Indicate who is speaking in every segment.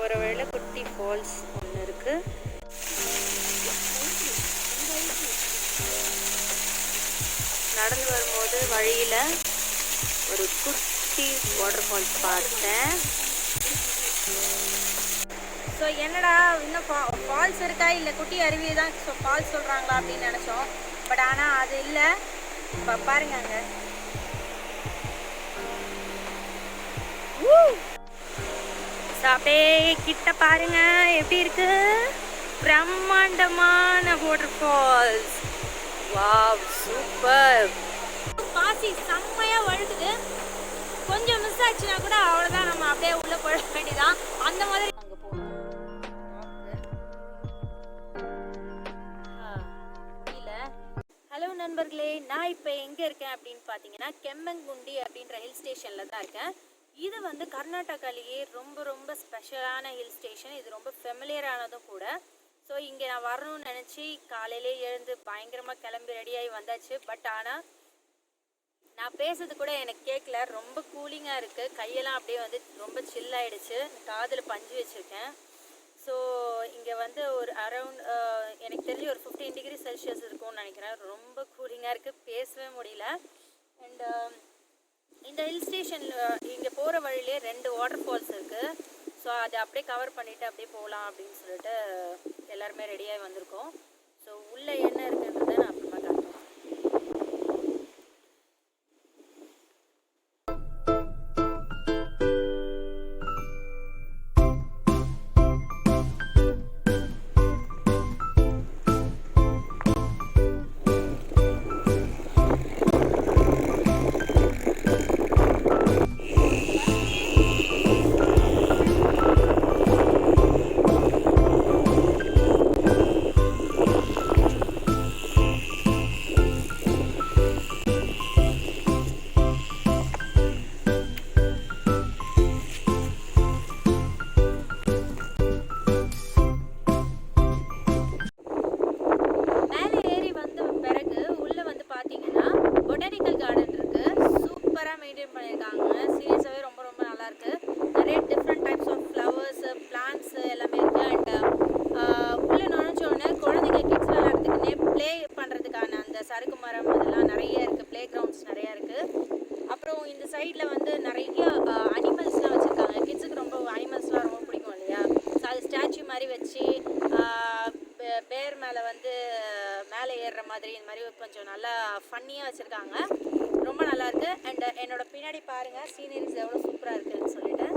Speaker 1: ஒருவேளை குட்டி ஃபால்ஸ் ஒன்று இருக்கு. நடந்து வரும்போது வழியில ஒரு குட்டி வாட்டர் ஃபால்ஸ் பார்த்தேன். ஸோ என்னடா இன்னும் ஃபால்ஸ் இருக்கா இல்லை குட்டி அருவி தான் ஃபால்ஸ் சொல்கிறாங்களா அப்படின்னு நினச்சோம். பட் ஆனால் அது இல்லை. பாருங்க அங்கே அப்படியே கிட்ட பாருங்க எப்படி இருக்கு. பிரம்மாண்டமான வாட்டர் ஃபால்ஸ். Wow, super. பாசி செம்மையா வழுக்குது. கொஞ்சம் மிஸ் ஆச்சுன்னா கூட அவ்வளோதான், நம்ம அப்படியே உள்ள போட வேண்டியதான். அந்த மாதிரி அங்கே போகணும். ஹலோ நண்பர்களே, நான் இப்போ எங்கே இருக்கேன் அப்படின்னு பார்த்தீங்கன்னா கெம்மங்குண்டி அப்படின்ற ஹில் ஸ்டேஷனில் தான் இருக்கேன். இது வந்து கர்நாடகாலேயே ரொம்ப ரொம்ப ஸ்பெஷலான ஹில் ஸ்டேஷன். இது ரொம்ப ஃபெமிலியரானதும் கூட. ஸோ இங்கே நான் வரணும்னு நினச்சி காலையிலே எழுந்து பயங்கரமாக கிளம்பி ரெடியாகி வந்தாச்சு. பட் ஆனால் நான் பேசுறது கூட எனக்கு கேட்கல. ரொம்ப கூலிங்காக இருக்குது. கையெல்லாம் அப்படியே வந்து ரொம்ப சில்லாயிடுச்சு. காதில் பஞ்சு வச்சுருக்கேன். ஸோ இங்கே வந்து ஒரு அரௌண்ட் எனக்கு தெரிஞ்சு ஒரு 15 டிகிரி செல்சியஸ் இருக்கும்னு நினைக்கிறேன். ரொம்ப கூலிங்காக இருக்குது, பேசவே முடியல. அண்ட் இந்த ஹில் ஸ்டேஷனில் இங்கே போகிற வழியிலே 2 வாட்டர் ஃபால்ஸ் இருக்குது. ஸோ அதை அப்படியே கவர் பண்ணிவிட்டு அப்படியே போகலாம் அப்படின்னு சொல்லிட்டு எல்லாருமே ரெடியாகி வந்திருக்கோம். ஸோ உள்ளே என்ன இருக்குன்றதை நான் அப்புறமா காட்டுறேன். சைடில் வந்து நிறைய அனிமல்ஸ்லாம் வச்சுருக்காங்க. கிட்ஸுக்கு ரொம்ப அனிமல்ஸ்லாம் ரொம்ப பிடிக்கும் இல்லையா? ஸோ அது ஸ்டாச்சு மாதிரி வச்சு பேர் மேலே வந்து மேலே ஏறுற மாதிரி இந்த மாதிரி கொஞ்சம் நல்லா ஃபன்னியாக வச்சுருக்காங்க. ரொம்ப நல்லாயிருக்கு. அண்ட் என்னோட பின்னாடி பாருங்கள் சீனரிஸ் எவ்வளோ சூப்பராக இருக்குதுன்னு சொல்லிட்டு.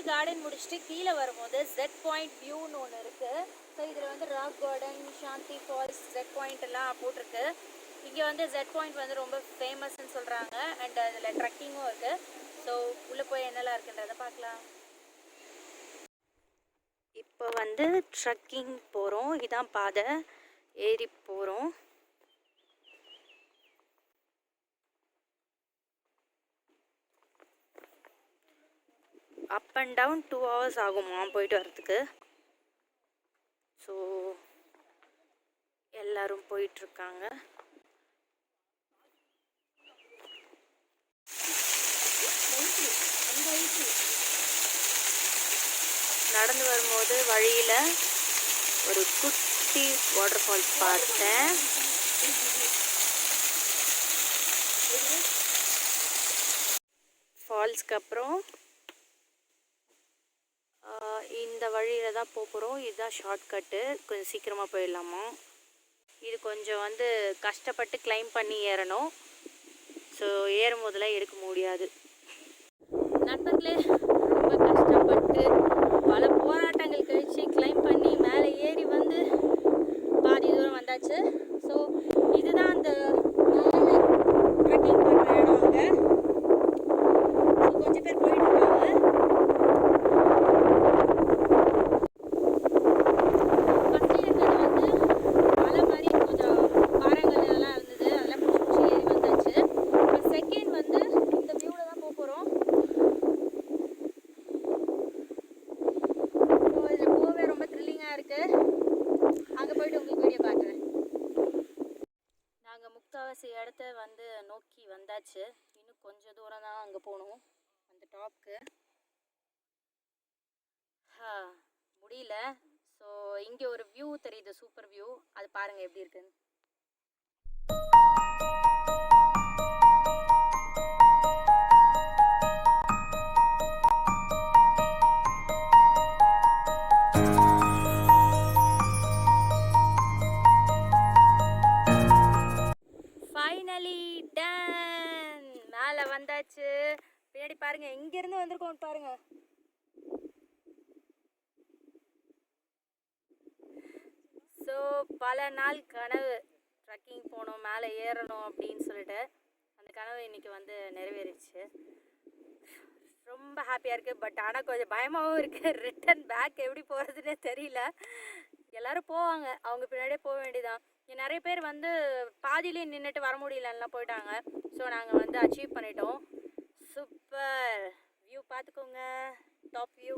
Speaker 1: கார்டன் முடிச்சுட்டு கீழே வரும்போது ஜெட் பாயிண்ட் வியூன்னு ஒன்று இருக்குது. ஸோ இதில் வந்து ராக் கார்டன், சாந்தி ஃபால்ஸ், ஜெட் பாயிண்ட் எல்லாம் போட்டிருக்கு. இங்கே வந்து ஜெட் பாயிண்ட் வந்து ரொம்ப ஃபேமஸ்ன்னு சொல்கிறாங்க. அண்ட் அதில் ட்ரெக்கிங்கும் இருக்குது. ஸோ உள்ளே போய் என்னெல்லாம் இருக்குன்றதை பார்க்கலாம். இப்போ வந்து ட்ரக்கிங் போகிறோம். இதான் பாதை, ஏறி போகிறோம். அப் அண்ட் டவுன் 2 hours ஆகுமா போயிட்டு வரதுக்கு. ஸோ எல்லோரும் போயிட்டுருக்காங்க. நடந்து வரும்போது வழியில் ஒரு குட்டி வாட்டர் ஃபால்ஸ் பார்த்தேன். ஃபால்ஸ்க்கு அப்புறம் இந்த வழியில் தான் போகிறோம். இதுதான் ஷார்ட்கட்டு, கொஞ்சம் சீக்கிரமாக போயிடலாமா. இது கொஞ்சம் வந்து கஷ்டப்பட்டு கிளைம் பண்ணி ஏறணும். ஸோ ஏறும் போதெல்லாம் எடுக்க முடியாது. நண்பர்களே, ரொம்ப கஷ்டப்பட்டு பல போராட்டங்கள் கழித்து கிளைம் பண்ணி மேலே ஏறி வந்து பாதி தூரம் வந்தாச்சு. ஸோ இதுதான் அந்த ட்ரெக்கிங் பண்ணுற இடம். அங்கே கொஞ்சம் பேர் போயிட்டு இருக்காங்க. ஃபஸ்ட்டு இருக்கிறது வந்து மலை மாதிரி கொஞ்சம் பாறைங்கள் எல்லாம் இருந்தது, அதெல்லாம் பிடிச்சி ஏறி வந்தாச்சு. இப்போ செகண்ட் வந்து இந்த வியூவில் தான் போக போகிறோம். ஸோ இதில் போகவே ரொம்ப த்ரில்லிங்காக இருக்குது. அங்கே போயிட்டு உங்களுக்கு வீடியோ காட்டுறேன். நாங்கள் முக்கால்வாசி இடத்த வந்து நோக்கி வந்தாச்சு. இன்னும் கொஞ்சம் தூரம் தான் அங்கே போகணும், அந்த டாப்க்கு. முடியல. ஸோ இங்கே ஒரு வியூ தெரியுது, சூப்பர் வியூ. அது பாருங்கள் எப்படி இருக்குன்னு. Finally done. மேலே வந்தாச்சு. பின்னாடி பாருங்க, இங்கேருந்து வந்திருக்கோம் பாருங்க. ஸோ பல நாள் கனவு, ட்ரக்கிங் போகணும், மேலே ஏறணும் அப்படின்னு சொல்லிட்டு அந்த கனவு இன்றைக்கி வந்து நிறைவேறிச்சு. ரொம்ப ஹாப்பியாக இருக்குது. பட் ஆனால் கொஞ்சம் பயமாகவும் இருக்குது. ரிட்டன் பேக் எப்படி போகிறதுனே தெரியல. எல்லோரும் போவாங்க, அவங்க பின்னாடியே போக வேண்டியதான். இங்கே நிறைய பேர் வந்து பாதியிலே நின்றுட்டு வர முடியலன்னா போயிட்டாங்க. ஸோ நாங்கள் வந்து அச்சீவ் பண்ணிட்டோம். சூப்பர் வியூ பார்த்துக்கோங்க, டாப் வியூ.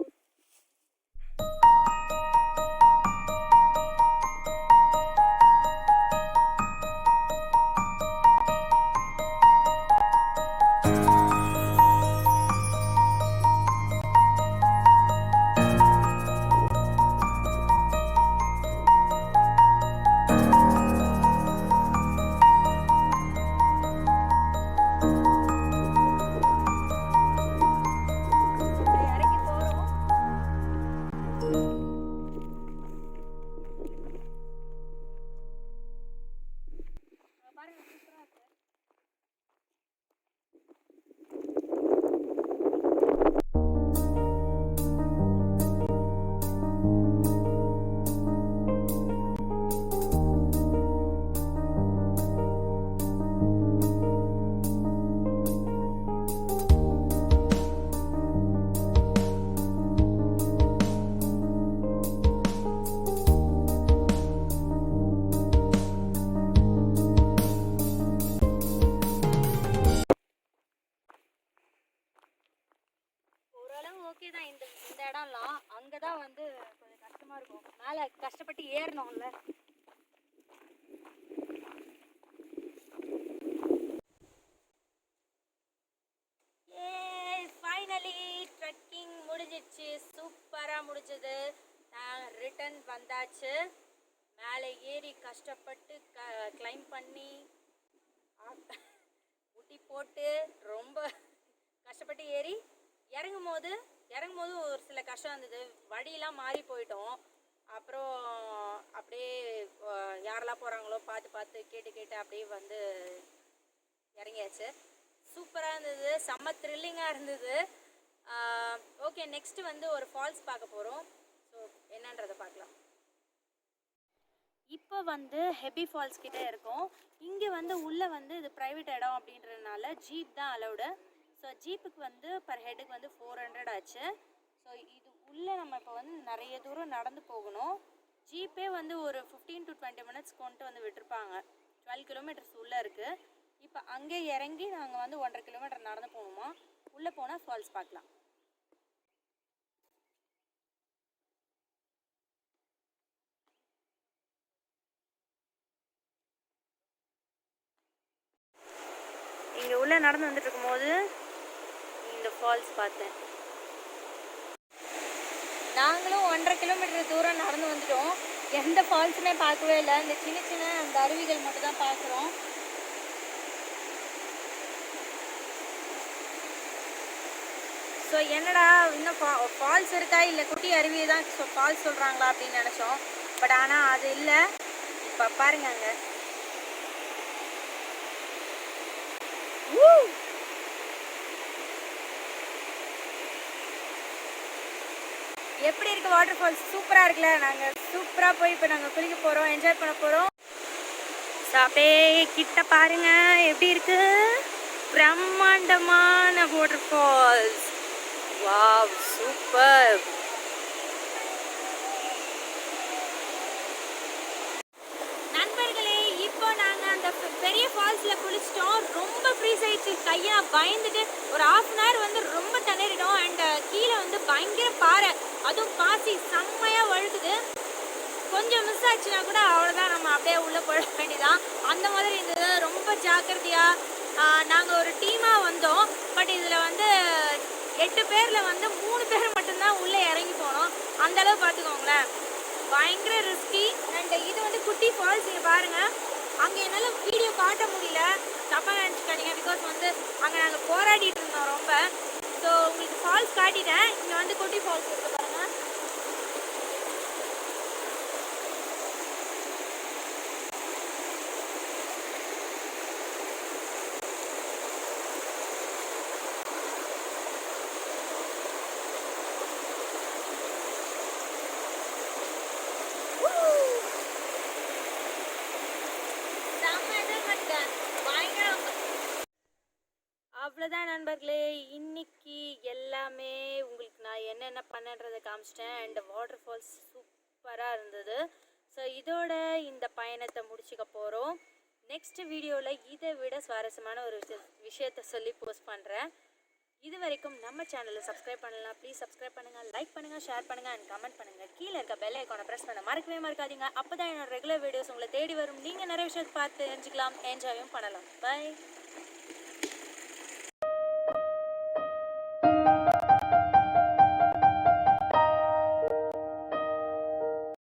Speaker 1: ஓகே தான். இந்த இடம்லாம் அங்கே தான் வந்து கொஞ்சம் கஷ்டமாக இருக்கும். மேலே கஷ்டப்பட்டு ஏறணும்ல. ஃபைனலி ட்ரெக்கிங் முடிஞ்சிடுச்சு, சூப்பராக முடிஞ்சது. நான் ரிட்டன் வந்தாச்சு. மேலே ஏறி கஷ்டப்பட்டு கிளைம் பண்ணி முட்டி போட்டு ரொம்ப கஷ்டப்பட்டு ஏறி இறங்கும் போது ஒரு சில கஷ்டம் இருந்தது. வழியெல்லாம் மாறி போயிட்டோம். அப்புறம் அப்படியே யாரெல்லாம் போகிறாங்களோ பார்த்து கேட்டு அப்படியே வந்து இறங்கியாச்சு. சூப்பராக இருந்தது, செம்ம த்ரில்லிங்காக இருந்தது. ஓகே, நெக்ஸ்ட்டு வந்து ஒரு ஃபால்ஸ் பார்க்க போகிறோம். ஸோ என்னன்றதை பார்க்கலாம். இப்போ வந்து ஹெபி ஃபால்ஸ் கிட்டே இருக்கோம். இங்கே வந்து உள்ளே வந்து இது ப்ரைவேட் இடம் அப்படின்றதுனால ஜீப் தான் அலௌடு. ஸோ ஜீப்புக்கு வந்து பர் ஹெட்டுக்கு வந்து 400 ஆச்சு. ஸோ இது உள்ளே நம்ம இப்போ வந்து நிறைய தூரம் நடந்து போகணும். ஜீப்பே வந்து ஒரு 15 to 20 minutes கொண்டு வந்து விட்டுருப்பாங்க. 12 kilometers உள்ளே இருக்குது. இப்போ அங்கே இறங்கி நாங்கள் வந்து 1.5 kilometer நடந்து போகணுமா. உள்ளே போனால் ஃபால்ஸ் பார்க்கலாம். இங்கே உள்ளே நடந்து வந்துட்டு இருக்கும்போது இந்த ஃபால்ஸ் பார்த்தேன். நாங்களும் 1.5 kilometer தூரம் நடந்து வந்துட்டோம். எந்த ஃபால்ஸுமே பார்க்கவே இல்லை. இந்த சின்ன சின்ன அந்த அருவிகள் மட்டும் தான் பார்க்குறோம். ஸோ என்னடா இன்னும் ஃபால்ஸ் இருக்கா இல்லை குட்டி அருவியை தான் ஃபால்ஸ் சொல்கிறாங்களா அப்படின்னு நினச்சோம். பட் ஆனால் அது இல்லை. இப்போ பாருங்க அங்கே எப்படி இருக்குது வாட்டர் ஃபால்ஸ். சூப்பராக இருக்குல்ல. நாங்கள் சூப்பராக போய் இப்போ நாங்கள் குளிக்க போகிறோம், என்ஜாய் பண்ண போகிறோம். ஸோ அப்படியே கிட்ட பாருங்க எப்படி இருக்கு. பிரம்மாண்டமான வாட்டர் ஃபால்ஸ். Wow super. நண்பர்களே இப்போ நாங்கள் அந்த பெரிய ஃபால்ஸில் குளிச்சிட்டோம். ரொம்ப ஃப்ரீஸ் ஆயிடுச்சு. கையாக பயந்துட்டு ஒரு 1/2 hour வந்து ரொம்ப திணறிடும். அண்ட் கீழே வந்து பயங்கர பாறை, அதுவும் பாசி செம்மையாக வழுக்குது. கொஞ்சம் மிஸ் ஆச்சுன்னா கூட அவ்வளோதான், நம்ம அப்படியே உள்ளே போட வேண்டியதான். அந்த மாதிரி இருந்தது. ரொம்ப ஜாக்கிரதையாக நாங்கள் ஒரு டீமாக வந்தோம். பட் இதில் வந்து 8 பேரில் வந்து 3 பேர் மட்டும்தான் உள்ளே இறங்கி போனோம். அந்தளவு பார்த்துக்கோங்களேன். பயங்கர ரிஸ்கி. அண்ட் இது வந்து குட்டி ஃபால்ஸ். நீங்கள் பாருங்கள். அங்கே என்னால் வீடியோ காட்ட முடியல, தப்பாக நினச்சிக்காதீங்க. பிகாஸ் வந்து அங்கே நாங்கள் போராடிட்டு இருந்தோம் ரொம்ப. ஸோ உங்களுக்கு ஃபால்ஸ் காட்டிட்டேன். இங்கே வந்து குட்டி ஃபால்ஸ் இருக்குது பாருங்கள். அவ்வளோதான் நண்பர்களே. இன்னைக்கு எல்லாமே உங்களுக்கு நான் என்னென்ன பண்ணன்றதை காமிச்சிட்டேன். அண்ட் வாட்டர் ஃபால்ஸ் சூப்பராக இருந்தது. ஸோ இதோட இந்த பயணத்தை முடிச்சுக்க போகிறோம். நெக்ஸ்ட் வீடியோவில் இதை விட சுவாரஸ்யமான ஒரு விஷயத்தை சொல்லி போஸ்ட் பண்ணுறேன். இது வரைக்கும் நம்ம சேனலை சப்ஸ்கிரைப் பண்ணலாம். ப்ளீஸ் சப்ஸ்கிரைப் பண்ணுங்கள், லைக் பண்ணுங்கள், ஷேர் பண்ணுங்கள் அண்ட் கமெண்ட் பண்ணுங்கள். கீழே இருக்க பெல் ஐக்கானை ப்ரெஸ் பண்ண மறக்கவே மறக்காதீங்க. அப்போ தான் என்னோட ரெகுலர் வீடியோஸ் உங்களை தேடி வரும். நீங்கள் நிறைய விஷயத்தை பார்த்து தெரிஞ்சுக்கலாம், என்ஜாயும் பண்ணலாம். பை.